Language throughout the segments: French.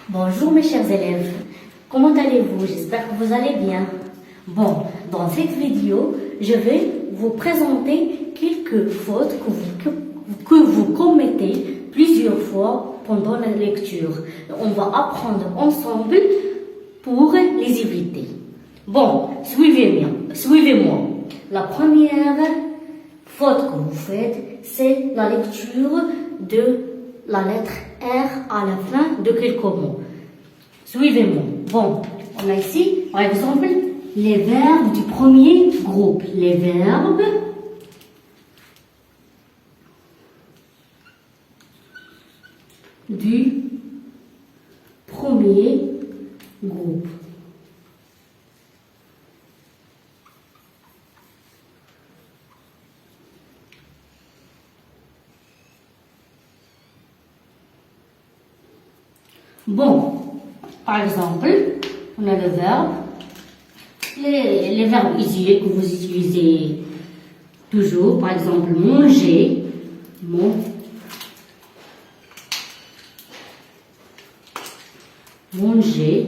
Bonjour mes chers élèves, comment allez-vous? J'espère que vous allez bien. Bon, dans cette vidéo, je vais vous présenter quelques fautes que vous commettez plusieurs fois pendant la lecture. On va apprendre ensemble pour les éviter. Bon, suivez-moi. La première faute que vous faites, c'est la lecture de la lettre R à la fin de quelques mots. Suivez-moi. Bon, on a ici, par exemple, les verbes du premier groupe. Les verbes du premier groupe. Bon, par exemple, on a le verbe, les verbes que vous utilisez toujours, par exemple, manger, manger,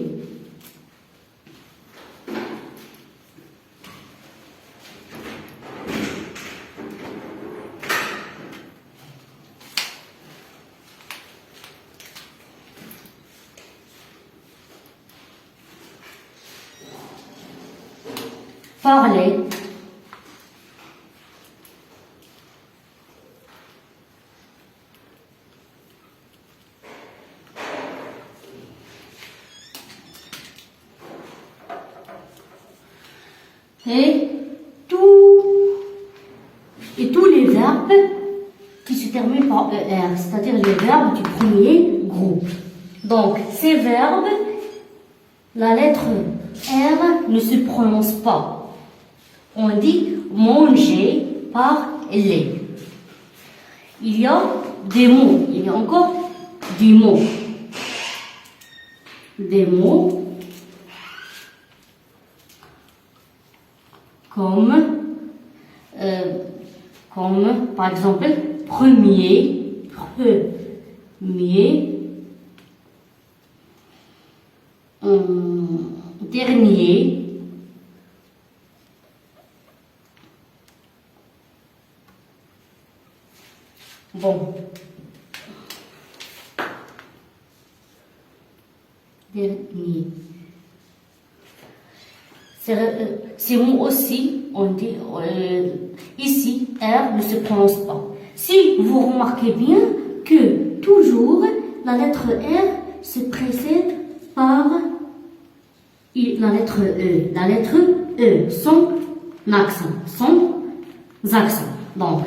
parler, et tous les verbes qui se terminent par ER, c'est-à-dire les verbes du premier groupe. Donc, ces verbes, la lettre R ne se prononce pas. On dit manger, parler. Il y a des mots, il y a encore des mots. Des mots comme par exemple premier, dernier, bon, dernier. Ces mots aussi, on dit ici, R ne se prononce pas. Si vous remarquez bien que toujours la lettre R se précède par la lettre E. La lettre E, sans accent. Donc,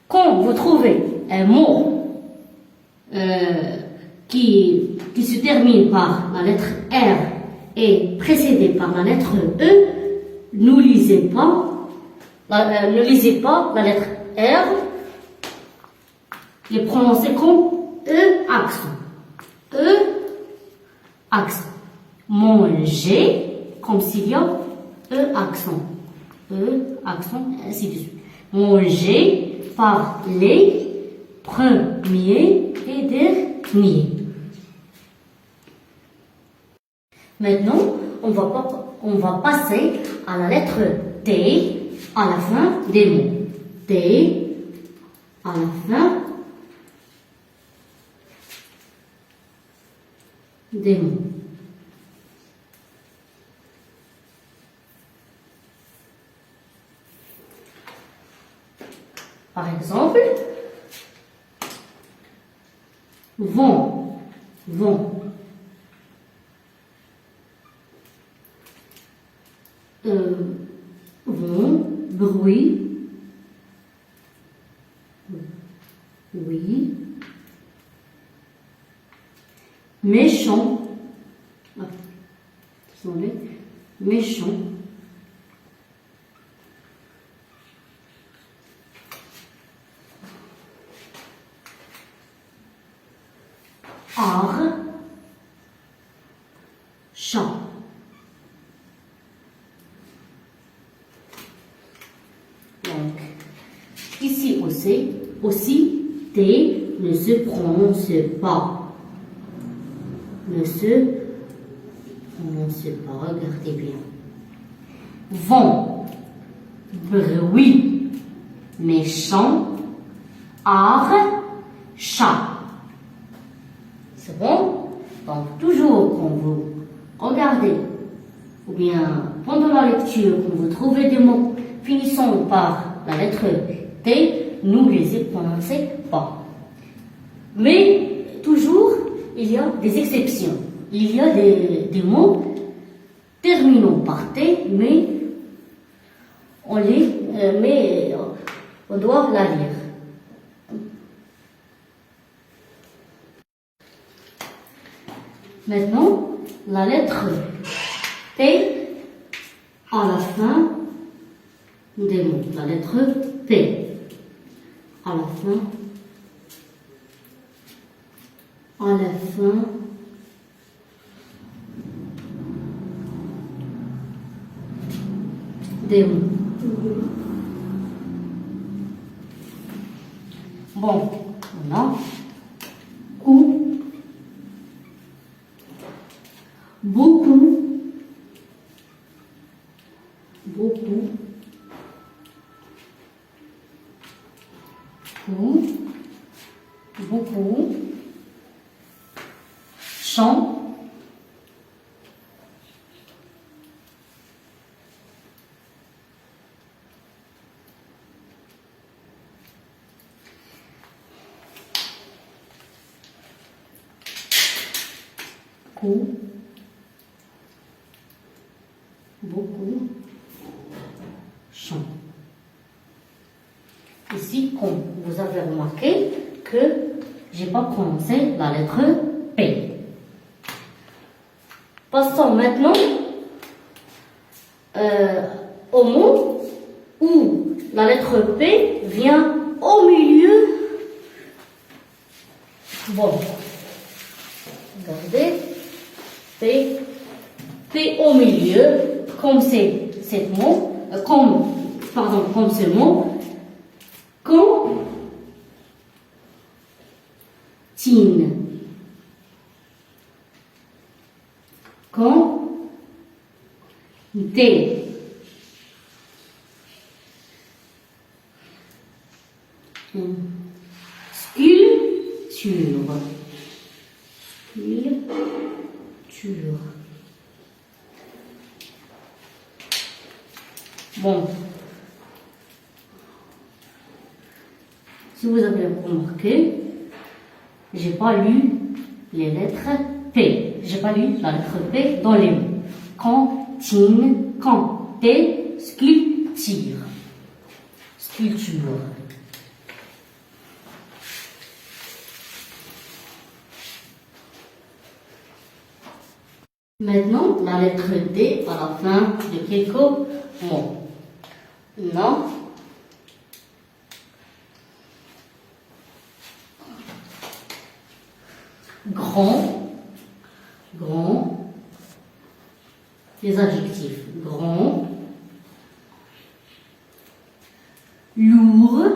quand vous trouvez un mot qui se termine par la lettre R et précédé par la lettre E, ne lisez pas la lettre R, les prononcez comme E accent. E accent. Manger, comme s'il y a E accent. E accent, ainsi de suite. Manger, parler, premier et dernier. Maintenant, on va passer à la lettre T à la fin des mots. T à la fin des mots. Par exemple, vont. Vont, bruit, oui, méchant, méchant, art, chat. Donc, ici aussi, T ne se prononce pas. ne se pas, regardez bien. Vent, bruit, méchant, art, chat. C'est bon? Donc, toujours quand vous regardez, ou bien pendant la lecture, quand vous trouvez des mots finissant par la lettre T, n'oubliez prononcez pas. Mais, toujours, il y a des exceptions. Il y a des mots terminant par T, mais on doit la lire. Maintenant, la lettre P à la fin des mots. La lettre P à la fin des mots. Bon, on a coup, beaucoup, coup, beaucoup, chant, coup, beaucoup, chant. Ici, comme vous avez remarqué que j'ai pas prononcé la lettre P. Passons maintenant au mot où la lettre P vient au milieu. Bon, regardez, P au milieu, comme c'est ce mot, comme ce mot, cantine. Compter. Sculpture. Bon. Si vous avez remarqué, j'ai pas lu les lettres P. J'ai pas lu la lettre P dans les mots. Cantine, compter, sculpture. Maintenant, la lettre D à la fin de quelques mots. Non. Grand, les adjectifs. Grand, lourd,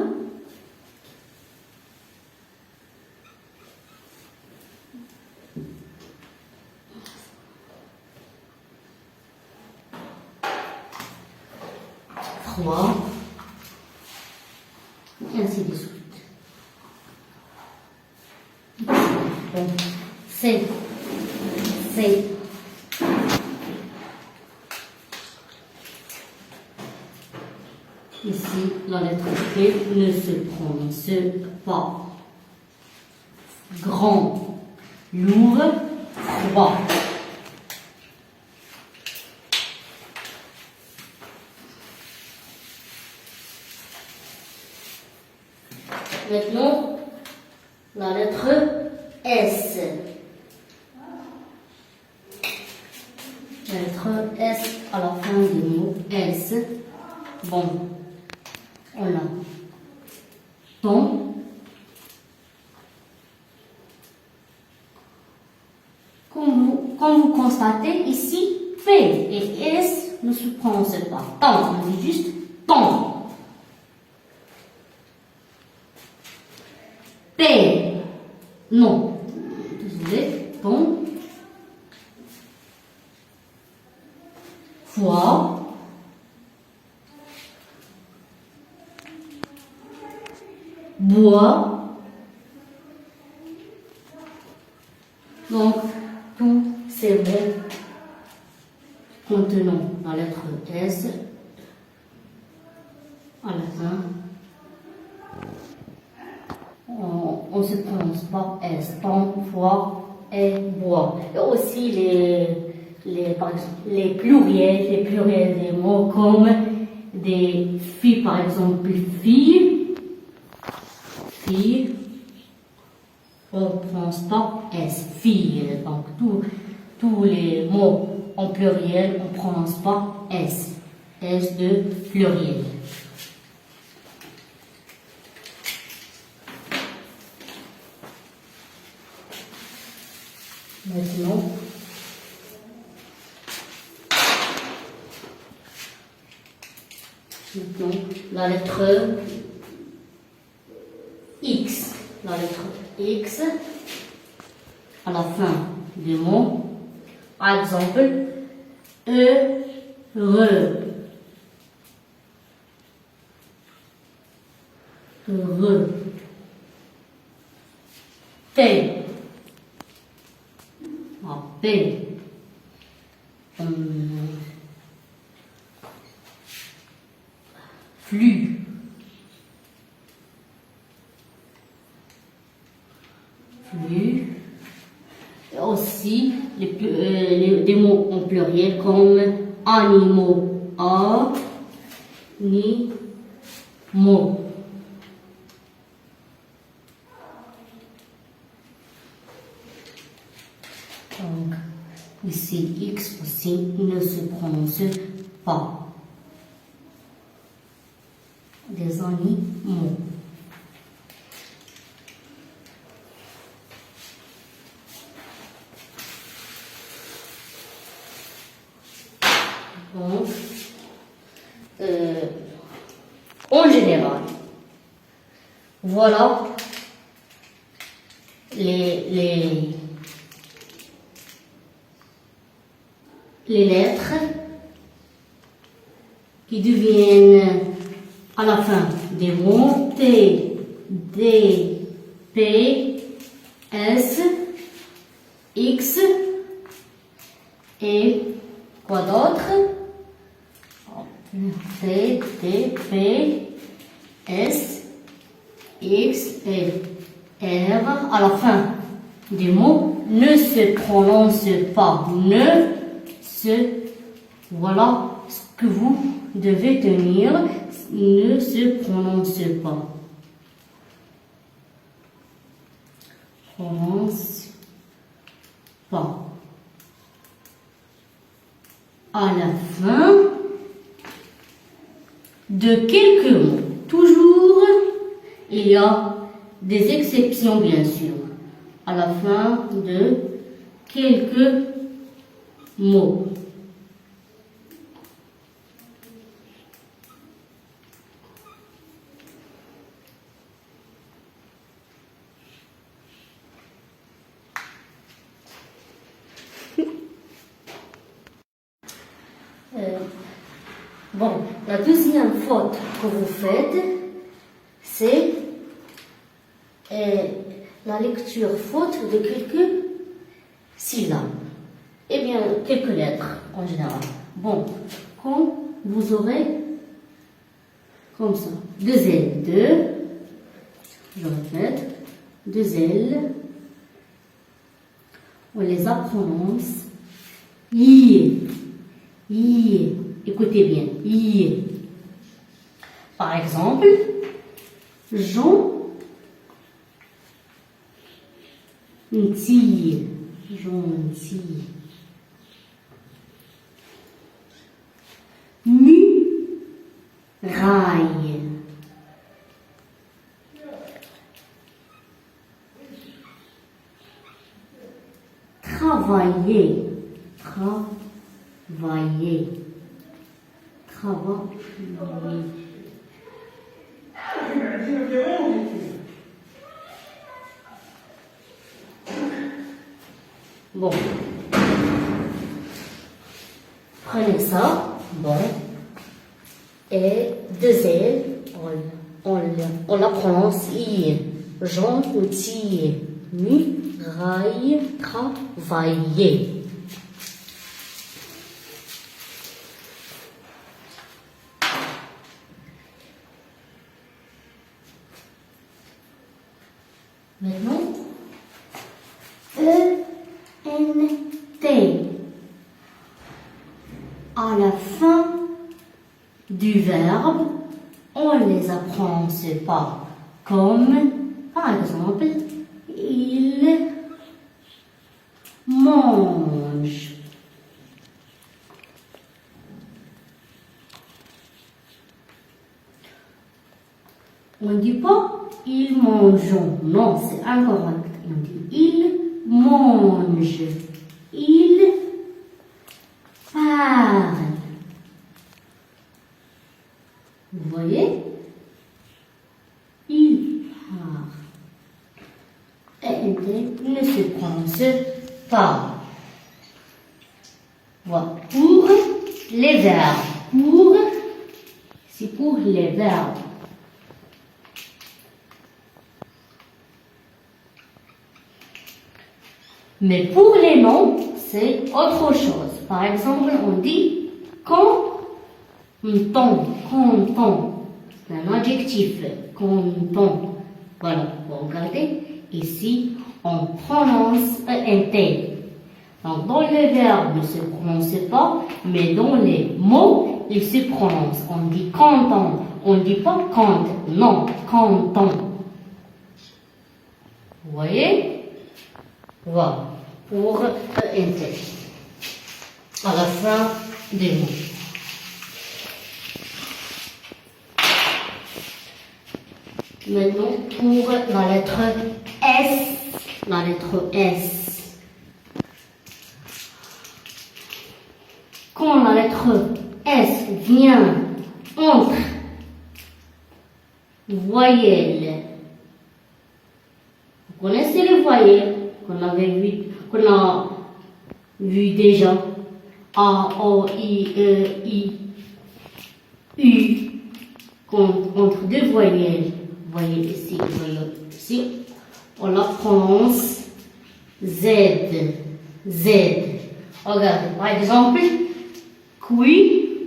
froid, et ainsi de suite. Bon, c'est ici la lettre P ne se prononce pas. Grand, lourd, froid. Maintenant, la lettre S. La lettre S à la fin du mot S. Bon, on a ton. Comme vous constatez ici, P et S ne se prononcent pas. Ton, on dit juste ton. P, non. Désolé, ton. Toi, bois. Donc, tous ces mots contenant la lettre S à la fin, on ne se prononce pas S. Temps, fois et bois. Et aussi par exemple, les pluriels des mots comme des filles, par exemple, fille, on ne prononce pas S, fille. Donc, tous les mots en pluriel, on ne prononce pas S. S de pluriel. Maintenant, la lettre X. La lettre X à la fin du mot. Par exemple, heureux. Heureux. Paix. Paix. Flux. Flux. Et aussi des mots en pluriel comme animaux. Animaux. Donc, ici, X aussi ne se prononce pas. Des animaux. Donc, en général, voilà les lettres qui deviennent à la fin des mots T, D, P, S, X et quoi d'autre? T, D, P, S, X et R à la fin des mots ne se prononcent pas. Voilà ce que vous devez tenir, ne se prononce pas. Prononce pas. À la fin de quelques mots, toujours, il y a des exceptions bien sûr. À la fin de quelques mots. Bon, la deuxième faute que vous faites, c'est la lecture faute de quelques syllabes. Eh bien, quelques lettres en général. Bon, quand vous aurez comme ça, deux L, je répète, deux L, on les prononce I. Écoutez bien, I. Par exemple, gentil. Muraille. Travailler. Bon, prenez ça. Bon. Et deux L, on la prononce I. Gentil, muraille, travailler. Maintenant, E-N-T. À la fin du verbe, on les apprend pas. Comme, par exemple, il mange. On ne dit pas ils mangent. Non, c'est incorrect. On dit ils mangent. Ils parlent. Vous voyez? Il parle. Et ne se prononce pas. Voilà. Pour les verbes. C'est pour les verbes. Mais pour les noms, c'est autre chose. Par exemple, on dit quand on. C'est un adjectif. Quand. Voilà, vous regardez. Ici, on prononce ENT. Donc, dans le verbe, ne se prononce pas, mais dans les mots, il se prononce. On dit canton. On ne dit pas quand. Non, canton. Vous voyez? Voilà, pour ENT. À la fin des mots. Maintenant, pour la lettre S. Quand la lettre S vient entre voyelles, vous connaissez les voyelles qu'on a vu déjà. A, O, I, E, I, U. Entre deux voyelles. Vous voyez ici, on la prononce Z. Regardez, par exemple, cuisine.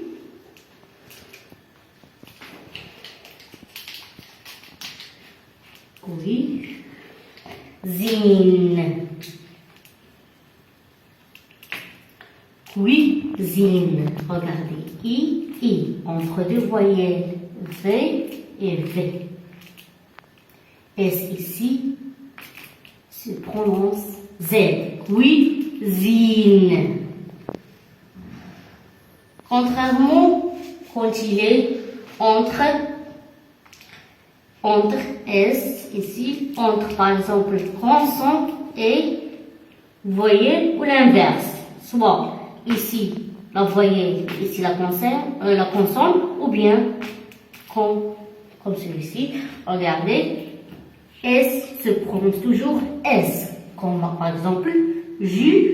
Regardez, I, entre deux voyelles, V et V. S ici se prononce Z. Cuisine. Contrairement quand il est entre S ici, entre par exemple consonne et voyelle ou l'inverse. Soit ici la voyelle, ici la consonne, ou bien comme celui-ci. Regardez. S se prononce toujours S, comme par exemple justice.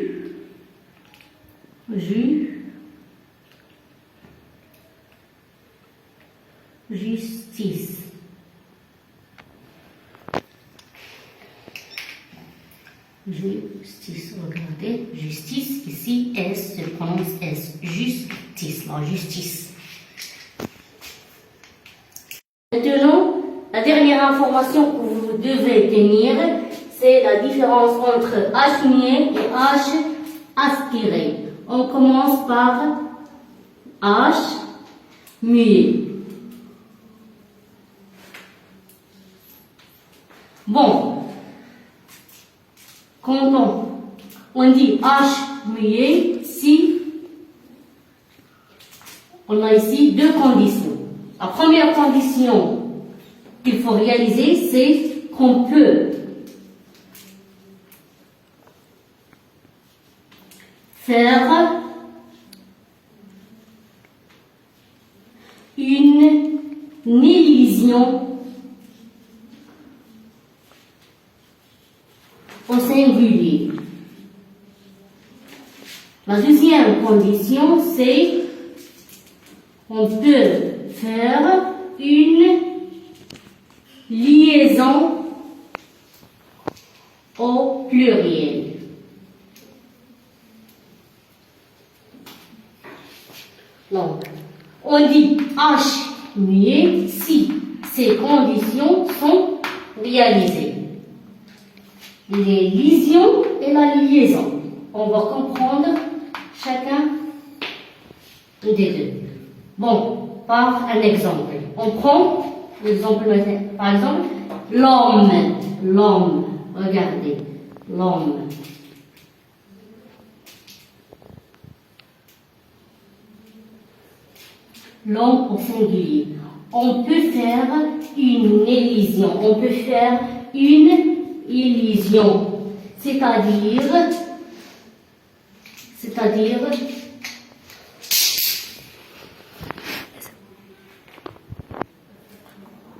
Regardez, justice, ici S se prononce S, justice, la justice. Maintenant, la dernière information que vous devez tenir, c'est la différence entre H muet et H aspiré. On commence par H muet. Bon, quand on dit H muet, si on a ici deux conditions. La première condition qu'il faut réaliser, c'est qu'on peut faire une illusion au singulier. La deuxième condition, c'est On peut faire une liaison au pluriel. Donc, on dit H muet si ces conditions sont réalisées. Les lisions et la liaison. On va comprendre chacun des deux. Bon, par un exemple. On prend l'exemple, par exemple, l'homme. L'homme. Regardez. L'homme. L'homme au singulier. On peut faire une élision. On peut faire une illusion. C'est-à-dire,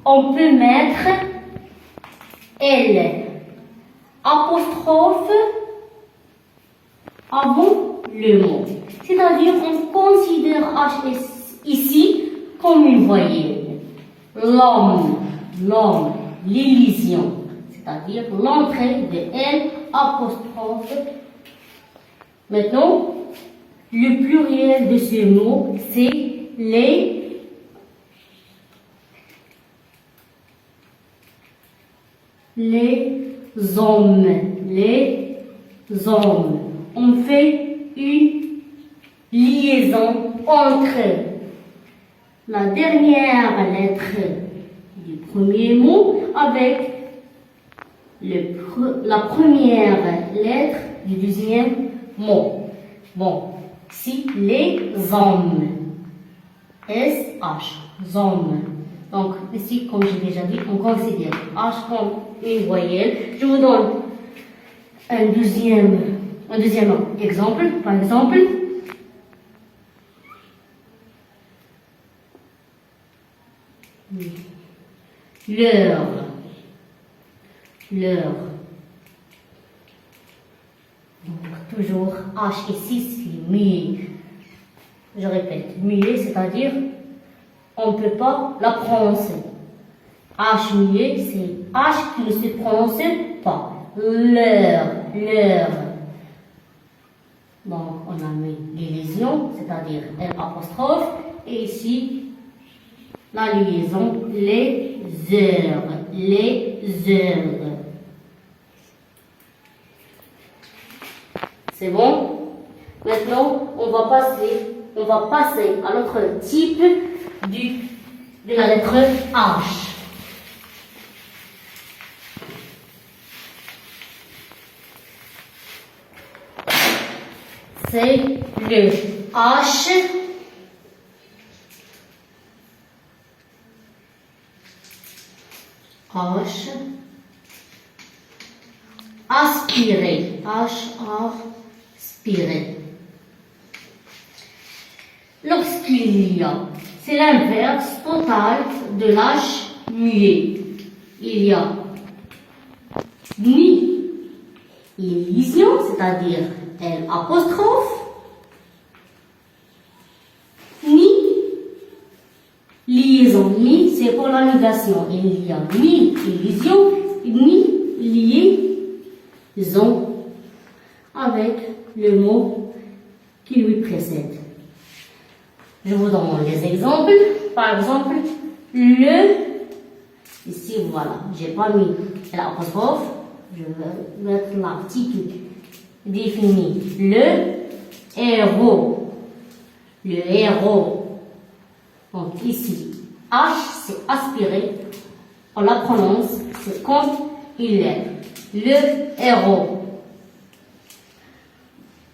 on peut mettre L apostrophe avant le mot. C'est-à-dire, on considère H ici comme une voyelle. L'homme, l'illusion, c'est-à-dire l'entrée de L apostrophe. Maintenant, le pluriel de ce mot, c'est les hommes. Les hommes. On fait une liaison entre la dernière lettre du premier mot avec la première lettre du deuxième mot. Bon, si les hommes, S-H, hommes. Donc, ici, comme j'ai déjà dit, on considère H comme une voyelle. Je vous donne un deuxième exemple. Par exemple, l'heure. Donc, toujours H ici, c'est muet. Je répète, muet, c'est-à-dire on ne peut pas la prononcer. H muet, c'est H qui ne se prononce pas. L'heure. Donc, on a mis liaison, c'est-à-dire L apostrophe, et ici, la liaison, les heures. C'est bon? Maintenant, on va passer à l'autre type de la lettre H. C'est le H aspiré. Lorsqu'il y a, c'est l'inverse total de l'H muet. Il y a ni illusion, c'est-à-dire L apostrophe, ni liaison. Ni, c'est pour la négation. Il y a ni illusion, ni liaison avec le mot qui lui précède. Je vous donne des exemples. Par exemple, ici, voilà, j'ai pas mis l'apostrophe, je vais mettre l'article défini. Le héros. Donc ici, H, c'est aspiré. On la prononce, c'est comme il est. Le héros.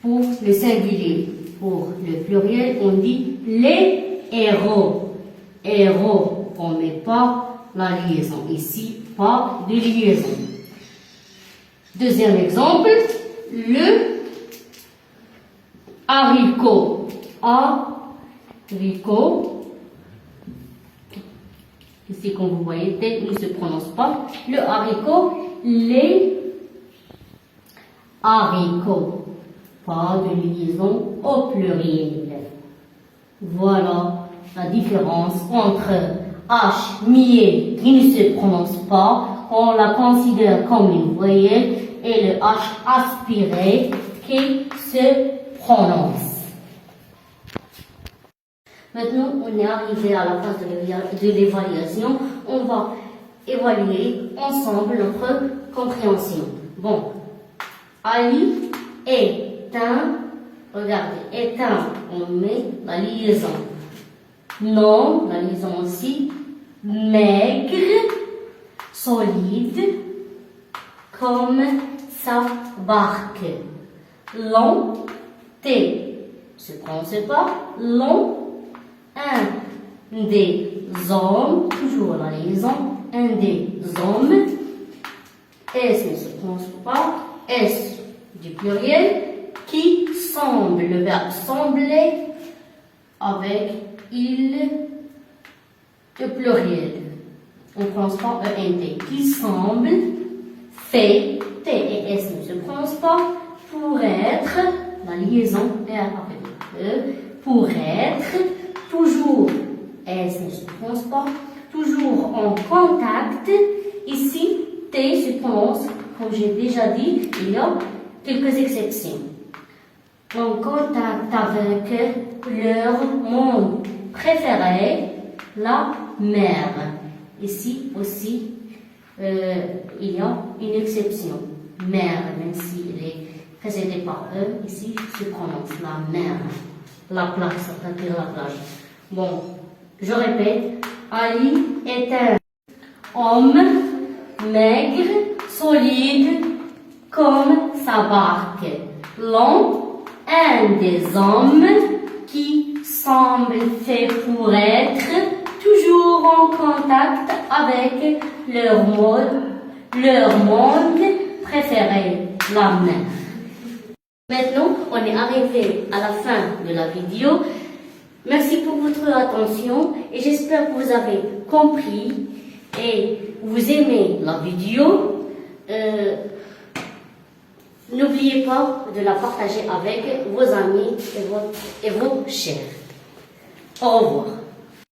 Pour le singulier. Pour le pluriel, on dit les héros. On ne met pas la liaison. Ici, pas de liaison. Deuxième exemple, le haricot. Ici, comme vous voyez, T ne se prononce pas. Le haricot, les haricots. Pas de liaison au pluriel. Voilà la différence entre H muet qui ne se prononce pas, on la considère comme une voyelle, et le H aspiré qui se prononce. Maintenant, on est arrivé à la phase de l'évaluation. On va évaluer ensemble notre compréhension. Bon, Ali est un, regardez, est un, on met la liaison. Non, la liaison aussi, maigre, solide, comme sa barque. Long, T, se prononce pas, long, un des hommes, toujours la liaison, un des hommes, S ne se prononce pas, S du pluriel, qui semble, le verbe sembler, avec il, le pluriel. On ne prononce pas ENT, qui semble, fait, T et S ne se prononcent pas, pour être, la liaison R avec E, pour être, toujours, S ne se prononce pas, toujours en contact, ici, T se prononce, comme j'ai déjà dit, il y a quelques exceptions. En contact avec leur monde préféré, la mer. Ici aussi, il y a une exception. Mer, même s'il est précédé par E, ici se prononce la mer. La plage, c'est-à-dire la plage. Bon, je répète, Ali est un homme maigre, solide, comme sa barque. Long, un des hommes qui semble fait pour être toujours en contact avec leur monde préféré, la mer. Maintenant, on est arrivé à la fin de la vidéo. Merci pour votre attention et j'espère que vous avez compris et vous aimez la vidéo. N'oubliez pas de la partager avec vos amis et vos chers. Au revoir.